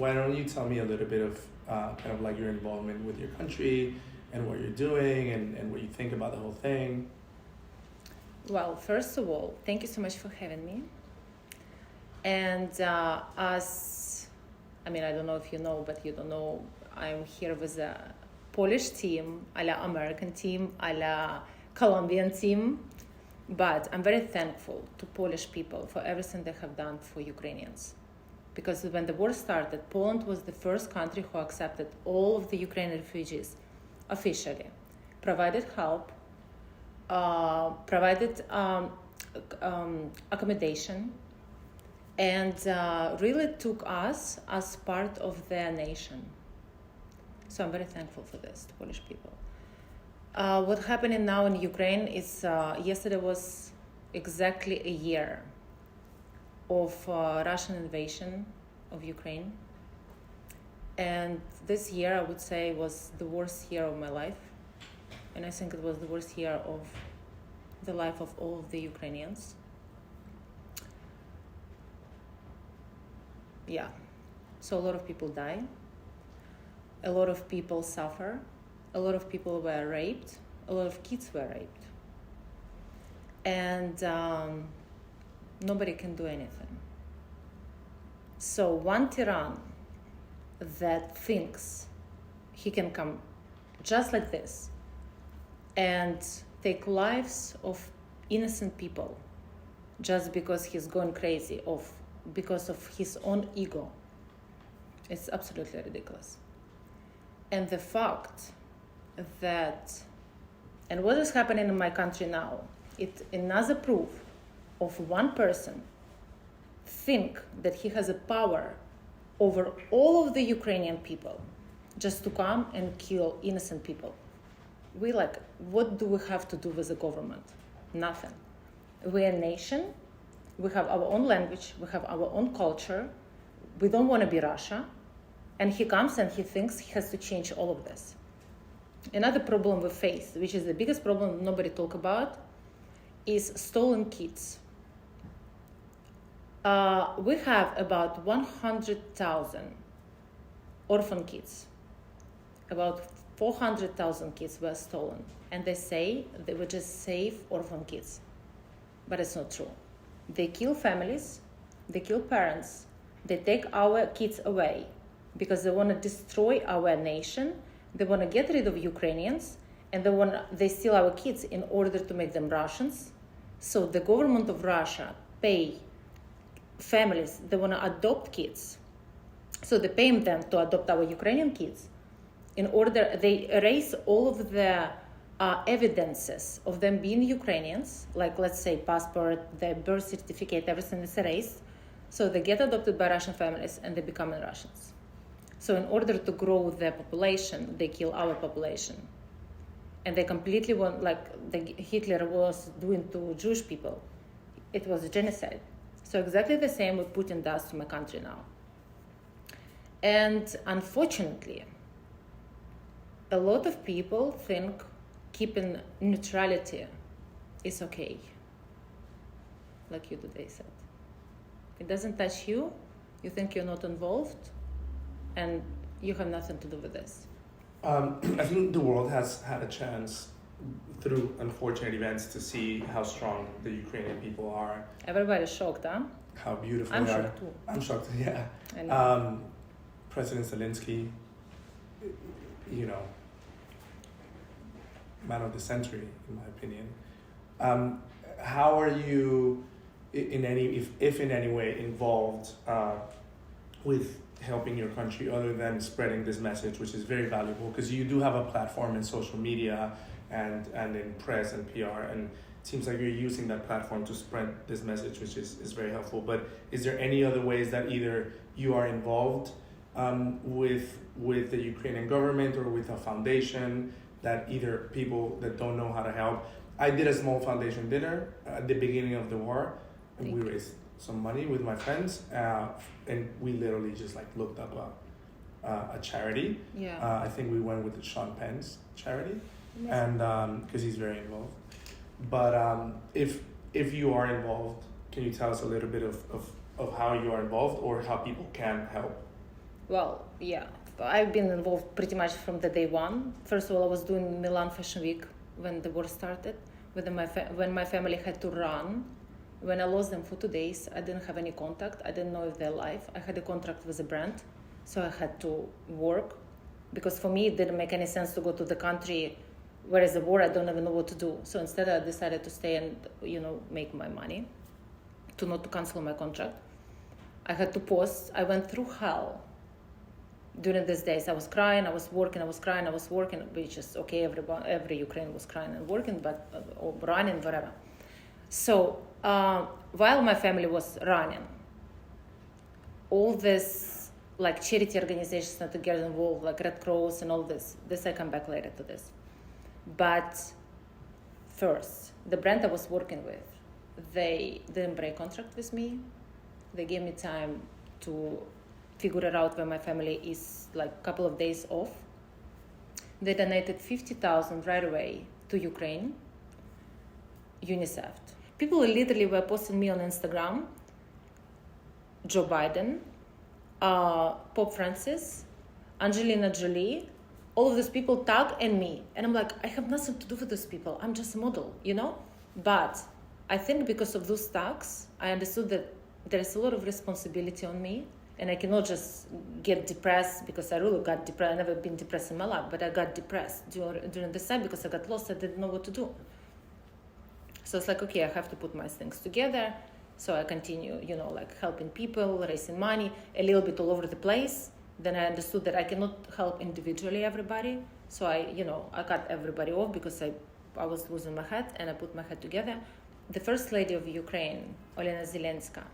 why don't you tell me a little bit of kind of like your involvement with your country and what you're doing and what you think about the whole thing? Well, first of all, thank you so much for having me. And I don't know if you know, but you don't know, I'm here with a Polish team, a la American team, a la Colombian team. But I'm very thankful to Polish people for everything they have done for Ukrainians. Because when the war started, Poland was the first country who accepted all of the Ukrainian refugees officially, provided help, provided accommodation, and really took us as part of their nation. So I'm very thankful for this, to Polish people. What's happening now in Ukraine is, yesterday was exactly a year of Russian invasion of Ukraine. And this year, I would say, was the worst year of my life. And I think it was the worst year of the life of all of the Ukrainians. Yeah. So a lot of people die. A lot of people suffer. A lot of people were raped. A lot of kids were raped. And nobody can do anything. So one tyrann that thinks he can come just like this and take lives of innocent people just because he's gone crazy, because of his own ego, it's absolutely ridiculous. And the fact that, and what is happening in my country now, it's another proof of one person think that he has a power over all of the Ukrainian people just to come and kill innocent people. What do we have to do with the government? Nothing. We're a nation. We have our own language. We have our own culture. We don't want to be Russia. And he comes and he thinks he has to change all of this. Another problem we face, which is the biggest problem nobody talk about, is stolen kids. We have about 100,000 orphan kids. About 400,000 kids were stolen. And they say they would just save orphan kids. But it's not true. They kill families, they kill parents, they take our kids away because they want to destroy our nation, they want to get rid of Ukrainians, and they steal our kids in order to make them Russians. So the government of Russia pay families, they want to adopt kids. So they pay them to adopt our Ukrainian kids. In order, they erase all of the evidences of them being Ukrainians, like let's say passport, their birth certificate, everything is erased. So they get adopted by Russian families and they become Russians. So in order to grow their population, they kill our population. And they completely want, like Hitler was doing to Jewish people. It was a genocide. So exactly the same what Putin does to my country now. And unfortunately, a lot of people think keeping neutrality is okay. Like you today said. It doesn't touch you, you think you're not involved, and you have nothing to do with this. I think the world has had a chance through unfortunate events to see how strong the Ukrainian people are. Everybody's shocked, huh? How beautiful I'm they are. shocked too. I'm shocked, yeah. I know. President Zelensky, man of the century, in my opinion. How are you, if in any way, involved with helping your country other than spreading this message, which is very valuable, because you do have a platform in social media and in press and PR, and it seems like you're using that platform to spread this message, which is very helpful. But is there any other ways that either you are involved with the Ukrainian government or with a foundation that either people that don't know how to help? I did a small foundation dinner at the beginning of the war, and we raised some money with my friends, and we literally just looked up a charity. Yeah. I think we went with the Sean Penn's charity, Yes. and because he's very involved. But if you are involved, can you tell us a little bit of how you are involved or how people can help? Well, yeah, I've been involved pretty much from the day one. First of all, I was doing Milan Fashion Week when the war started, when my family had to run. When I lost them for 2 days, I didn't have any contact. I didn't know if they're alive. I had a contract with a brand, so I had to work. Because for me, it didn't make any sense to go to the country where is the war, I don't even know what to do. So instead, I decided to stay and, make my money, not to cancel my contract. I had to post. I went through hell during these days. I was crying, I was working, I was crying, I was working, which is okay, every Ukraine was crying and working, but or running, whatever. So while my family was running, all this like charity organizations had to get involved, like Red Cross and all this I come back later to this. But first, the brand I was working with, they didn't break contract with me. They gave me time to figure it out when my family is like a couple of days off. They donated 50,000 right away to Ukraine, UNICEF. People literally were posting me on Instagram, Joe Biden, Pope Francis, Angelina Jolie, all of those people tag and me. And I'm like, I have nothing to do with those people. I'm just a model, But I think because of those tags, I understood that there's a lot of responsibility on me. And I cannot just get depressed because I really got depressed. I've never been depressed in my life, but I got depressed during this time because I got lost. I didn't know what to do. So it's like, okay, I have to put my things together. So I continue, like helping people, raising money, a little bit all over the place. Then I understood that I cannot help individually everybody. So I cut everybody off because I was losing my head, and I put my head together. The first lady of Ukraine, Olena Zelenska,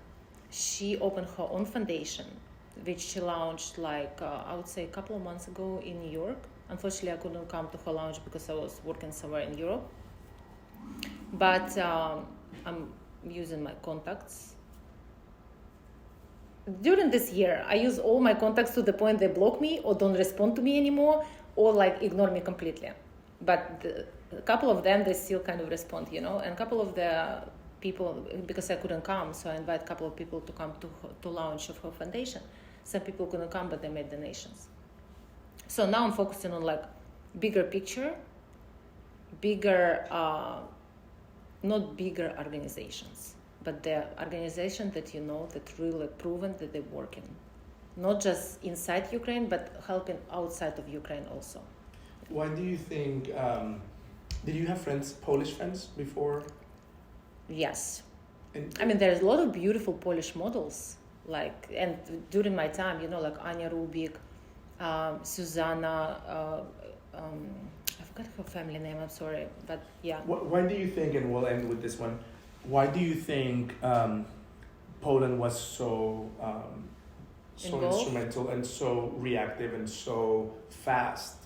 she opened her own foundation, which she launched I would say a couple of months ago in New York. Unfortunately, I couldn't come to her launch because I was working somewhere in Europe. But I'm using my contacts. During this year, I use all my contacts to the point they block me or don't respond to me anymore or ignore me completely. But a couple of them, they still kind of respond, and a couple of the people, because I couldn't come, so I invite a couple of people to come to launch of her foundation. Some people couldn't come, but they made donations. So now I'm focusing on bigger picture, not bigger organizations, but the organization that that really proven that they're working, not just inside Ukraine, but helping outside of Ukraine also. Why do you think? Did you have Polish friends before? Yes. And there's a lot of beautiful Polish models, and during my time, Anya Rubik, Susanna, I forgot her family name, I'm sorry, but yeah. Why do you think, and we'll end with this one, why do you think Poland was so instrumental and so reactive and so fast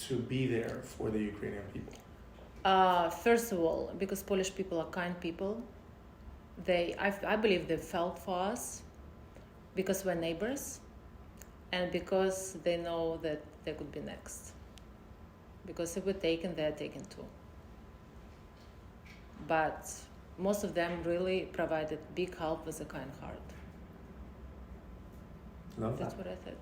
to be there for the Ukrainian people? First of all, because Polish people are kind people, I believe they felt for us because we're neighbors and because they know that they could be next. Because if we're taken, they're taken too. But most of them really provided big help with a kind heart. Love That's that. what I thought.